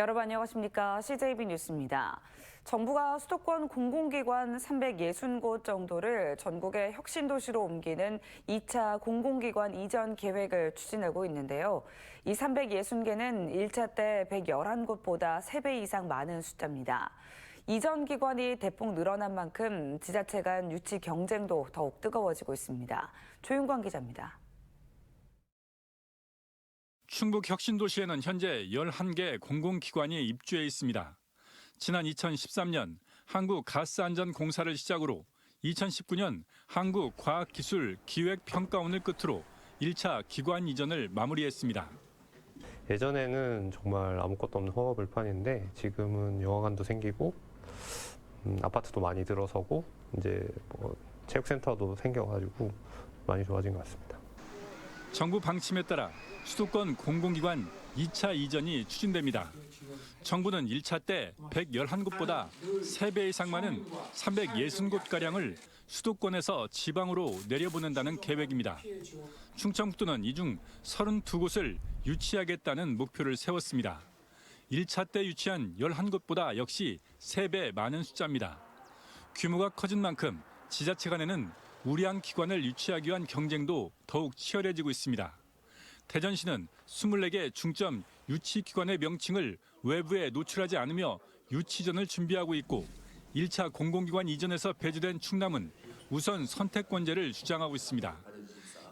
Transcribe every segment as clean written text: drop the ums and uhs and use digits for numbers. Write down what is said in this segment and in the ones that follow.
여러분 안녕하십니까? CJB 뉴스입니다. 정부가 수도권 공공기관 360곳 정도를 전국의 혁신도시로 옮기는 2차 공공기관 이전 계획을 추진하고 있는데요. 이 360개는 1차 때 111곳보다 3배 이상 많은 숫자입니다. 이전 기관이 대폭 늘어난 만큼 지자체 간 유치 경쟁도 더욱 뜨거워지고 있습니다. 조윤광 기자입니다. 충북 혁신도시에는 현재 11개 공공기관이 입주해 있습니다. 지난 2013년 한국가스안전공사를 시작으로 2019년 한국과학기술기획평가원을 끝으로 1차 기관 이전을 마무리했습니다. 예전에는 정말 아무것도 없는 허허벌판인데 지금은 영화관도 생기고 아파트도 많이 들어서고 이제 체육센터도 생겨가지고 많이 좋아진 것 같습니다. 정부 방침에 따라 수도권 공공기관 2차 이전이 추진됩니다. 정부는 1차 때 111곳보다 3배 이상 많은 360곳가량을 수도권에서 지방으로 내려보낸다는 계획입니다. 충청북도는 이 중 32곳을 유치하겠다는 목표를 세웠습니다. 1차 때 유치한 11곳보다 역시 3배 많은 숫자입니다. 규모가 커진 만큼 지자체 간에는 우량 기관을 유치하기 위한 경쟁도 더욱 치열해지고 있습니다. 대전시는 24개 중점 유치기관의 명칭을 외부에 노출하지 않으며 유치전을 준비하고 있고 1차 공공기관 이전에서 배제된 충남은 우선 선택권제를 주장하고 있습니다.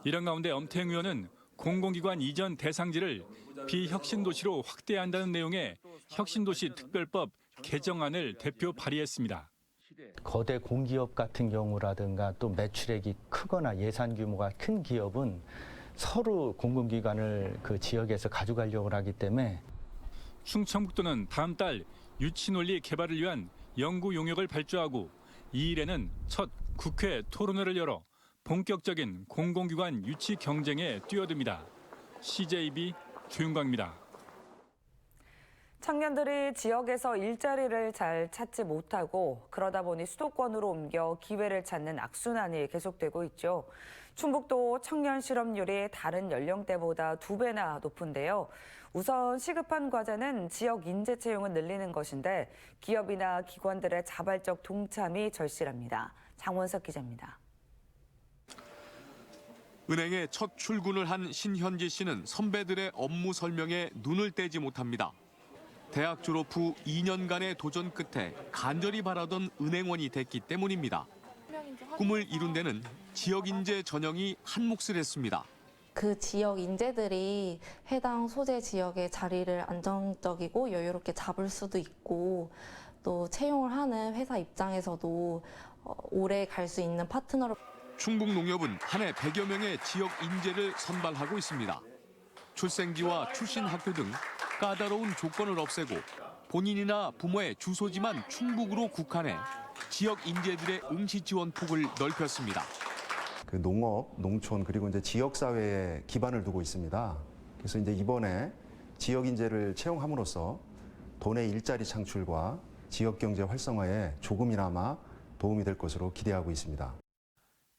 이런 가운데 엄태영 의원은 공공기관 이전 대상지를 비혁신도시로 확대해야 한다는 내용의 혁신도시 특별법 개정안을 대표 발의했습니다. 거대 공기업 같은 경우라든가 또 매출액이 크거나 예산 규모가 큰 기업은 서로 공공기관을 그 지역에서 가져가려고 하기 때문에 충청북도는 다음 달 유치 논리 개발을 위한 연구 용역을 발주하고 2일에는 첫 국회 토론회를 열어 본격적인 공공기관 유치 경쟁에 뛰어듭니다. CJB 조윤광입니다. 청년들이 지역에서 일자리를 잘 찾지 못하고 그러다 보니 수도권으로 옮겨 기회를 찾는 악순환이 계속되고 있죠. 충북도 청년 실업률이 다른 연령대보다 2배나 높은데요. 우선 시급한 과제는 지역 인재 채용을 늘리는 것인데 기업이나 기관들의 자발적 동참이 절실합니다. 장원석 기자입니다. 은행에 첫 출근을 한 신현지 씨는 선배들의 업무 설명에 눈을 떼지 못합니다. 대학 졸업 후 2년간의 도전 끝에 간절히 바라던 은행원이 됐기 때문입니다. 꿈을 이룬 데는 지역 인재 전형이 한몫을 했습니다. 그 지역 인재들이 해당 소재 지역의 자리를 안정적이고 여유롭게 잡을 수도 있고 또 채용을 하는 회사 입장에서도 오래 갈 수 있는 파트너로. 충북농협은 한 해 100여 명의 지역 인재를 선발하고 있습니다. 출생지와 출신 학교 등 까다로운 조건을 없애고 본인이나 부모의 주소지만 충북으로 국한해 지역 인재들의 응시 지원 폭을 넓혔습니다. 그 농업, 농촌 그리고 이제 지역 사회에 기반을 두고 있습니다. 그래서 이제 이번에 지역 인재를 채용함으로써 도내 일자리 창출과 지역 경제 활성화에 조금이나마 도움이 될 것으로 기대하고 있습니다.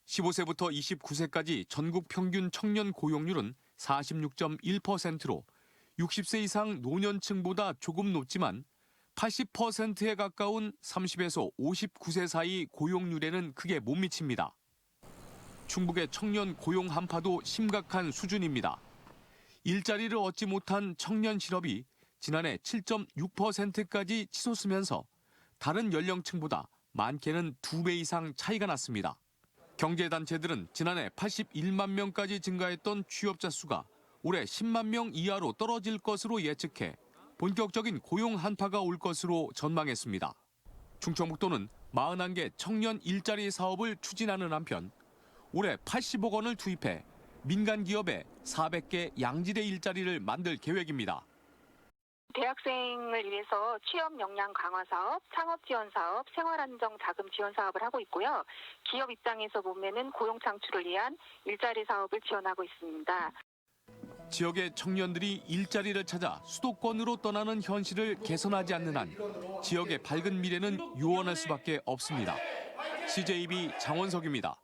15세부터 29세까지 전국 평균 청년 고용률은 46.1%로 60세 이상 노년층보다 조금 높지만 80%에 가까운 30에서 59세 사이 고용률에는 크게 못 미칩니다. 충북의 청년 고용 한파도 심각한 수준입니다. 일자리를 얻지 못한 청년 실업이 지난해 7.6%까지 치솟으면서 다른 연령층보다 많게는 2배 이상 차이가 났습니다. 경제단체들은 지난해 81만 명까지 증가했던 취업자 수가 올해 10만 명 이하로 떨어질 것으로 예측해 본격적인 고용 한파가 올 것으로 전망했습니다. 충청북도는 41개 청년 일자리 사업을 추진하는 한편 올해 80억 원을 투입해 민간 기업에 400개 양질의 일자리를 만들 계획입니다. 대학생을 위해서 취업 역량 강화 사업, 창업 지원 사업, 생활안정 자금 지원 사업을 하고 있고요. 기업 입장에서 보면은 고용 창출을 위한 일자리 사업을 지원하고 있습니다. 지역의 청년들이 일자리를 찾아 수도권으로 떠나는 현실을 개선하지 않는 한 지역의 밝은 미래는 요원할 수밖에 없습니다. CJB 장원석입니다.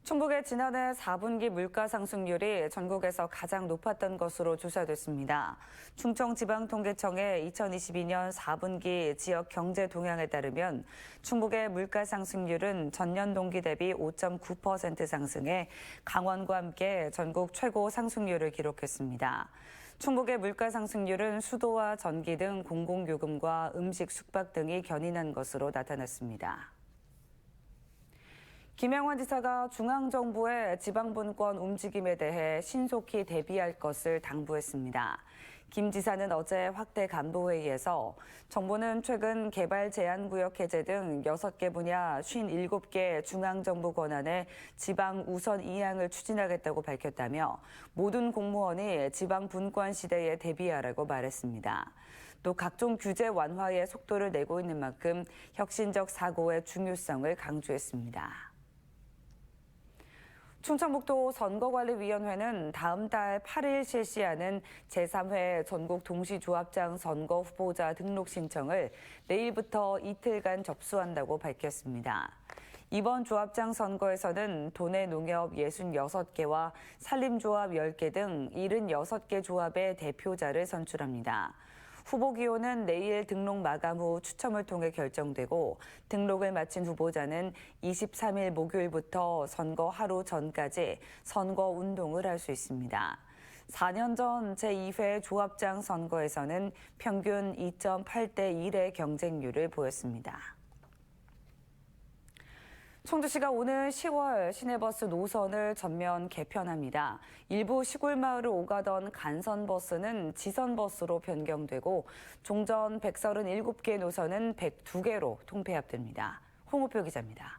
충북의 지난해 4분기 물가 상승률이 전국에서 가장 높았던 것으로 조사됐습니다. 충청지방통계청의 2022년 4분기 지역 경제 동향에 따르면 충북의 물가 상승률은 전년 동기 대비 5.9% 상승해 강원과 함께 전국 최고 상승률을 기록했습니다. 충북의 물가 상승률은 수도와 전기 등 공공요금과 음식, 숙박 등이 견인한 것으로 나타났습니다. 김영환 지사가 중앙정부의 지방분권 움직임에 대해 신속히 대비할 것을 당부했습니다. 김 지사는 어제 확대 간부회의에서 정부는 최근 개발 제한구역 해제 등 6개 분야 57개 중앙정부 권한의 지방 우선 이양을 추진하겠다고 밝혔다며 모든 공무원이 지방분권 시대에 대비하라고 말했습니다. 또 각종 규제 완화에 속도를 내고 있는 만큼 혁신적 사고의 중요성을 강조했습니다. 충청북도 선거관리위원회는 다음 달 8일 실시하는 제3회 전국 동시조합장 선거 후보자 등록 신청을 내일부터 이틀간 접수한다고 밝혔습니다. 이번 조합장 선거에서는 도내 농협 66개와 산림조합 10개 등 76개 조합의 대표자를 선출합니다. 후보 기호는 내일 등록 마감 후 추첨을 통해 결정되고 등록을 마친 후보자는 23일 목요일부터 선거 하루 전까지 선거 운동을 할 수 있습니다. 4년 전 제2회 조합장 선거에서는 평균 2.8대 1의 경쟁률을 보였습니다. 청주시가 오는 10월 시내버스 노선을 전면 개편합니다. 일부 시골 마을을 오가던 간선버스는 지선버스로 변경되고 종전 137개 노선은 102개로 통폐합됩니다. 홍우표 기자입니다.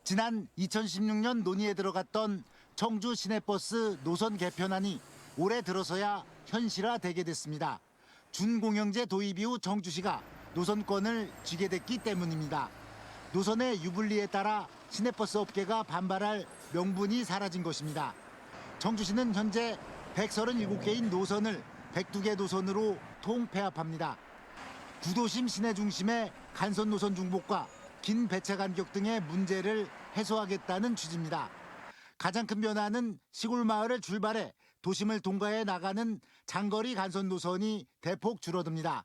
지난 2016년 논의에 들어갔던 청주 시내버스 노선 개편안이 올해 들어서야 현실화되게 됐습니다. 준공영제 도입 이후 청주시가 노선권을 쥐게 됐기 때문입니다. 노선의 유불리에 따라 시내버스 업계가 반발할 명분이 사라진 것입니다. 청주시는 현재 137개인 노선을 102개 노선으로 통폐합합니다. 구도심 시내 중심의 간선 노선 중복과 긴 배차 간격 등의 문제를 해소하겠다는 취지입니다. 가장 큰 변화는 시골 마을을 출발해 도심을 통과해 나가는 장거리 간선 노선이 대폭 줄어듭니다.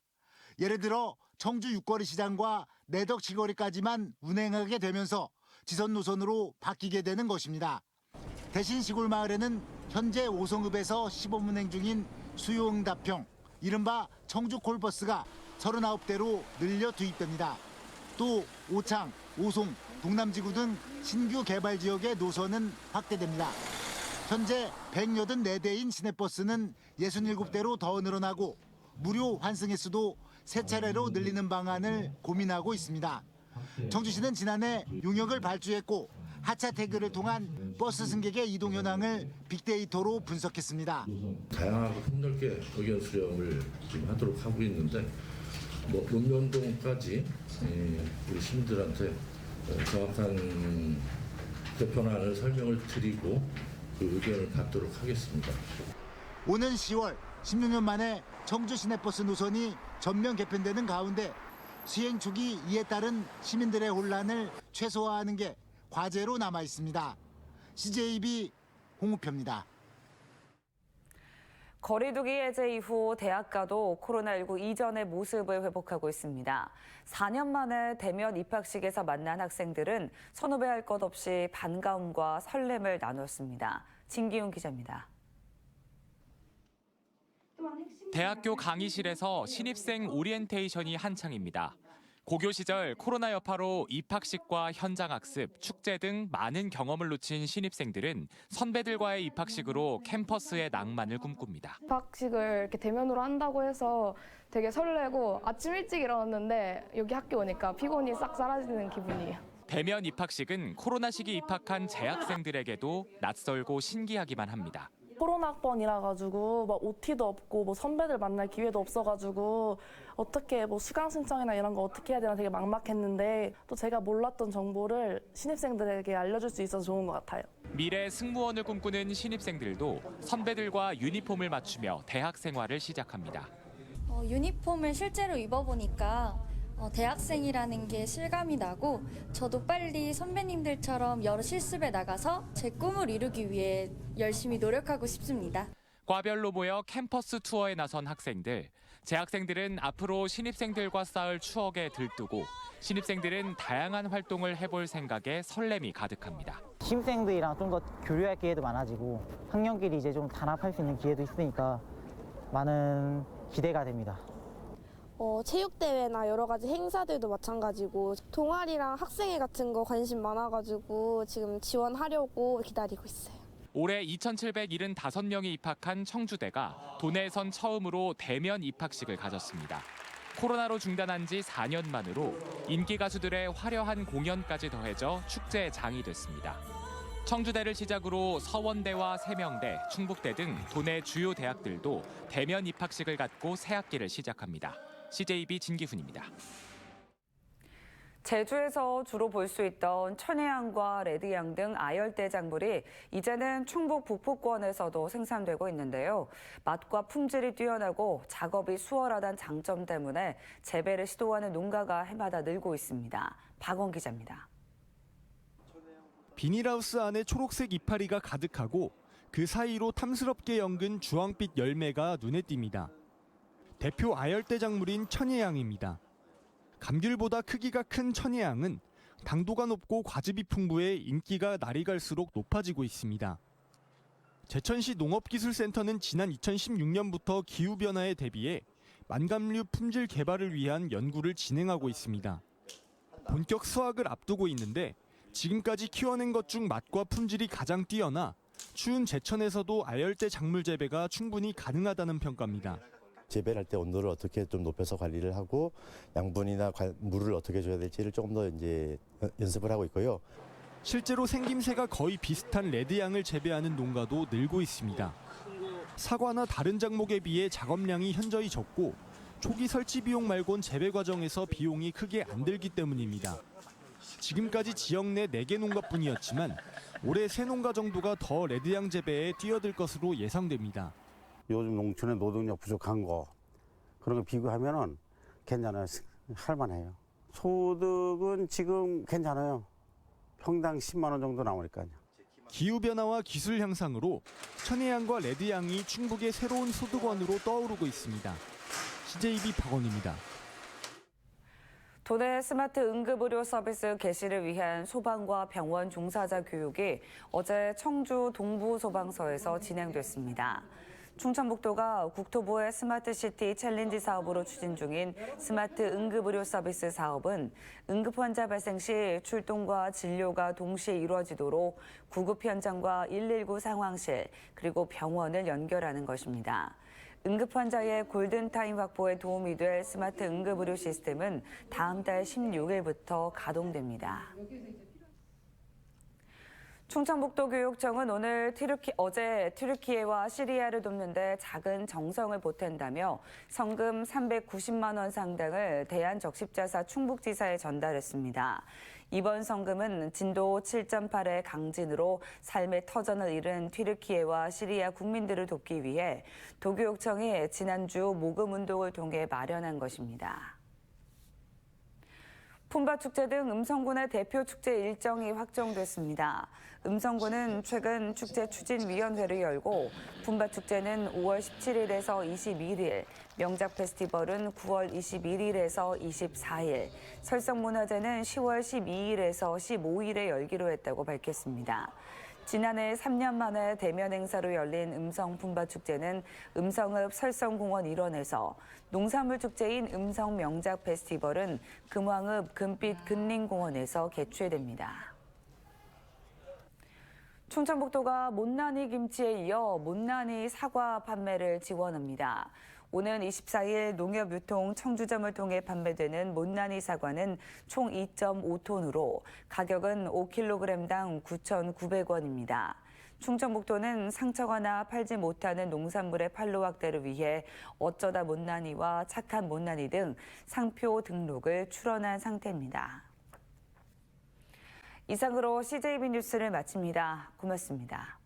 예를 들어 청주 육거리 시장과 내덕 칠거리까지만 운행하게 되면서 지선 노선으로 바뀌게 되는 것입니다. 대신 시골 마을에는 현재 5성읍에서 시범 운행 중인 수요응답형, 이른바 청주 콜버스가 39대로 늘려 투입됩니다. 또 오창, 오송, 동남지구 등 신규 개발 지역의 노선은 확대됩니다. 현재 184대인 시내버스는 67대로 더 늘어나고 무료 환승 횟수도 3차례로 늘리는 방안을 고민하고 있습니다. 청주시는 지난해 용역을 발주했고 하차 태그를 통한 버스 승객의 이동 현황을 빅데이터로 분석했습니다. 다양하고 폭넓게 의견 수렴을 지금 하도록 하고 있는데 문면동까지 우리 시민들한테 정확한 개편안을 설명을 드리고 그 의견을 받도록 하겠습니다. 오는 10월 16년 만에 청주 시내버스 노선이 전면 개편되는 가운데 시행 초기 이에 따른 시민들의 혼란을 최소화하는 게 과제로 남아 있습니다. CJB 홍우표입니다. 거리두기 해제 이후 대학가도 코로나19 이전의 모습을 회복하고 있습니다. 4년 만에 대면 입학식에서 만난 학생들은 선후배할 것 없이 반가움과 설렘을 나눴습니다. 진기훈 기자입니다. 대학교 강의실에서 신입생 오리엔테이션이 한창입니다. 고교 시절 코로나 여파로 입학식과 현장 학습, 축제 등 많은 경험을 놓친 신입생들은 선배들과의 입학식으로 캠퍼스의 낭만을 꿈꿉니다. 입학식을 이렇게 대면으로 한다고 해서 되게 설레고 아침 일찍 일어났는데 여기 학교 오니까 피곤이 싹 사라지는 기분이에요. 대면 입학식은 코로나 시기 입학한 재학생들에게도 낯설고 신기하기만 합니다. 코로나 학번이라 가지고 막 OT도 없고 뭐 선배들 만날 기회도 없어가지고 어떻게 뭐 수강 신청이나 이런 거 어떻게 해야 되나 되게 막막했는데 또 제가 몰랐던 정보를 신입생들에게 알려줄 수 있어서 좋은 것 같아요. 미래 승무원을 꿈꾸는 신입생들도 선배들과 유니폼을 맞추며 대학 생활을 시작합니다. 유니폼을 실제로 입어보니까 대학생이라는 게 실감이 나고 저도 빨리 선배님들처럼 여러 실습에 나가서 제 꿈을 이루기 위해 열심히 노력하고 싶습니다. 과별로 모여 캠퍼스 투어에 나선 학생들. 재학생들은 앞으로 신입생들과 쌓을 추억에 들뜨고 신입생들은 다양한 활동을 해볼 생각에 설렘이 가득합니다. 신입생들이랑 좀 더 교류할 기회도 많아지고 학년끼리 이제 좀 단합할 수 있는 기회도 있으니까 많은 기대가 됩니다. 체육대회나 여러 가지 행사들도 마찬가지고 동아리랑 학생회 같은 거 관심 많아가지고 지금 지원하려고 기다리고 있어요. 올해 2,775명이 입학한 청주대가 도내에선 처음으로 대면 입학식을 가졌습니다. 코로나로 중단한 지 4년 만으로 인기 가수들의 화려한 공연까지 더해져 축제의 장이 됐습니다. 청주대를 시작으로 서원대와 세명대, 충북대 등 도내 주요 대학들도 대면 입학식을 갖고 새 학기를 시작합니다. CJB 진기훈입니다. 제주에서 주로 볼 수 있던 천혜향과 레드향 등 아열대 작물이 이제는 충북 북부권에서도 생산되고 있는데요. 맛과 품질이 뛰어나고 작업이 수월하다는 장점 때문에 재배를 시도하는 농가가 해마다 늘고 있습니다. 박원 기자입니다. 비닐하우스 안에 초록색 이파리가 가득하고 그 사이로 탐스럽게 연근 주황빛 열매가 눈에 띕니다. 대표 아열대 작물인 천혜향입니다. 감귤보다 크기가 큰 천혜향은 당도가 높고 과즙이 풍부해 인기가 날이 갈수록 높아지고 있습니다. 제천시 농업기술센터는 지난 2016년부터 기후변화에 대비해 만감류 품질 개발을 위한 연구를 진행하고 있습니다. 본격 수확을 앞두고 있는데 지금까지 키워낸 것 중 맛과 품질이 가장 뛰어나 추운 제천에서도 아열대 작물 재배가 충분히 가능하다는 평가입니다. 재배를 할 때 온도를 어떻게 좀 높여서 관리를 하고 양분이나 물을 어떻게 줘야 될지를 조금 더 이제 연습을 하고 있고요. 실제로 생김새가 거의 비슷한 레드향을 재배하는 농가도 늘고 있습니다. 사과나 다른 작목에 비해 작업량이 현저히 적고 초기 설치 비용 말곤 재배 과정에서 비용이 크게 안 들기 때문입니다. 지금까지 지역 내 4개 농가뿐이었지만 올해 3농가 정도가 더 레드향 재배에 뛰어들 것으로 예상됩니다. 요즘 농촌에 노동력 부족한 거 그런 거 비교하면은 괜찮아요. 할만해요. 소득은 지금 괜찮아요. 평당 10만 원 정도 나오니까요. 기후변화와 기술 향상으로 천혜향과 레드향이 충북의 새로운 소득원으로 떠오르고 있습니다. CJB 박원입니다. 도내 스마트 응급의료 서비스 개시를 위한 소방과 병원 종사자 교육이 어제 청주 동부소방서에서 진행됐습니다. 충청북도가 국토부의 스마트시티 챌린지 사업으로 추진 중인 스마트 응급의료 서비스 사업은 응급환자 발생 시 출동과 진료가 동시에 이루어지도록 구급 현장과 119 상황실 그리고 병원을 연결하는 것입니다. 응급환자의 골든타임 확보에 도움이 될 스마트 응급의료 시스템은 다음 달 16일부터 가동됩니다. 충청북도 교육청은 어제 튀르키예와 시리아를 돕는 데 작은 정성을 보탠다며 성금 390만 원 상당을 대한적십자사 충북지사에 전달했습니다. 이번 성금은 진도 7.8의 강진으로 삶의 터전을 잃은 튀르키예와 시리아 국민들을 돕기 위해 도교육청이 지난주 모금운동을 통해 마련한 것입니다. 푼밭축제 등 음성군의 대표 축제 일정이 확정됐습니다. 음성군은 최근 축제 추진위원회를 열고 푼밭축제는 5월 17일에서 21일, 명작 페스티벌은 9월 21일에서 24일, 설성문화제는 10월 12일에서 15일에 열기로 했다고 밝혔습니다. 지난해 3년 만에 대면 행사로 열린 음성 푼밭축제는 음성읍 설성공원 일원에서, 농산물 축제인 음성 명작 페스티벌은 금왕읍 금빛 근린공원에서 개최됩니다. 충청북도가 못난이 김치에 이어 못난이 사과 판매를 지원합니다. 오는 24일 농협유통 청주점을 통해 판매되는 못난이 사과는 총 2.5톤으로 가격은 5kg당 9,900원입니다. 충청북도는 상처거나 팔지 못하는 농산물의 판로 확대를 위해 어쩌다 못난이와 착한 못난이 등 상표 등록을 출원한 상태입니다. 이상으로 CJB 뉴스를 마칩니다. 고맙습니다.